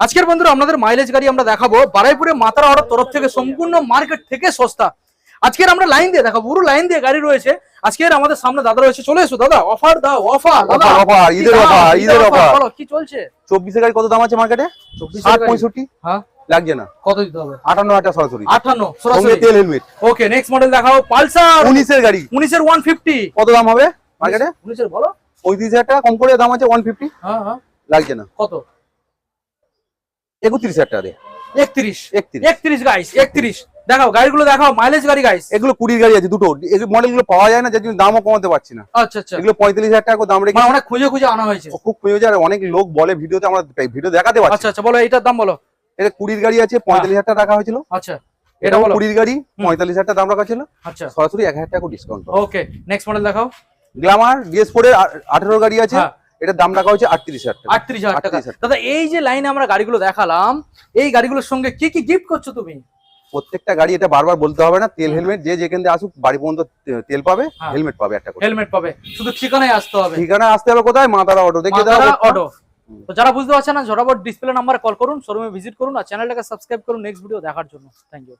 আজকের বন্ধুরা আপনাদের মাইলেজ গাড়ি আমরা দেখাবো বারাইপুরে মাতারা অটোর তরফ থেকে সম্পূর্ণ মার্কেট থেকে সস্তা। আজকের আমরা লাইন দিয়ে দেখাবো, পুরো লাইন দিয়ে গাড়ি রয়েছে। আজকের আমাদের সামনে দাদা রয়েছে, চলে এসো দাদা। অফার দাও, অফার দাদা, অফার ঈদের অফার, ঈদের অফার। বলো কি চলছে? 24 এর গাড়ি কত দাম আছে মার্কেটে? 60 65। হ্যাঁ লাগছে না, কত দিতে হবে? 58 সরাসরি, 58 সঙ্গে সরাসরি তেল হেলমেট। ওকে, নেক্সট মডেল দেখাও। পালসার 19 এর গাড়ি, 19 এর 150 কত দাম হবে মার্কেটে? 19 এর বলো। 35,000 টাকা কম করে দাম আছে 150। হ্যাঁ হ্যাঁ, লাগছে না, কত? 31,000 টাকা দিয়ে। 31 গাইস, 31 দেখাও গাড়িগুলো, দেখাও মাইলেজ গাড়ি গাইস। এগুলো 20 এর গাড়ি আছে দুটো, এই মডেলগুলো পাওয়া যায় না, যার জন্য দামও কমাতে পারছি না। আচ্ছা আচ্ছা, এগুলো 45,000 টাকা করে দাম রেখে, মানে অনেক খুঁজে খুঁজে আনা হয়েছে। খুব খুঁজে যায়, অনেক লোক বলে ভিডিওতে, আমরা ভিডিও দেখাতে পারছি। আচ্ছা আচ্ছা, বলো এইটার দাম বলো। এটা 20 এর গাড়ি আছে, 45,000 টাকা রাখা হয়েছিল। আচ্ছা, এটা বলো। 20 এর গাড়ি 45,000 টাকা দাম রাখা ছিল, আচ্ছা সরাসরি 1,000 টাকা ডিসকাউন্ট। ওকে, নেক্সট মডেল দেখাও। গ্ল্যামার DS4 এর 18 গাড়ি আছে, হ্যাঁ। এটার দাম রাখা হয়েছে 38,000 টাকা। 38,000 টাকা। দাদা এই যে লাইনে আমরা গাড়িগুলো দেখালাম, এই গাড়িগুলোর সঙ্গে কি কি গিফট করছো তুমি? প্রত্যেকটা গাড়ি, এটা বারবার বলতে হবে না, তেল হেলমেট, যে যেখান থেকে আসুক বাড়ি পর্যন্ত তেল পাবে, হ্যাঁ। হেলমেট পাবে একটা করে। হেলমেট পাবে, শুধু ঠিকানায় আসতে হবে। ঠিকানা আসতে হবে কোথায়? মাতারা অটো, দেখিয়ে দাও। মাতারা অটো। তো যারা বুঝতে পারছেন না, ঝটাপট ডিসপ্লে নাম্বারে কল করুন, শোরুমে ভিজিট করুন, আর চ্যানেলটাকে সাবস্ক্রাইব করুন নেক্সট ভিডিও দেখার জন্য। Thank you.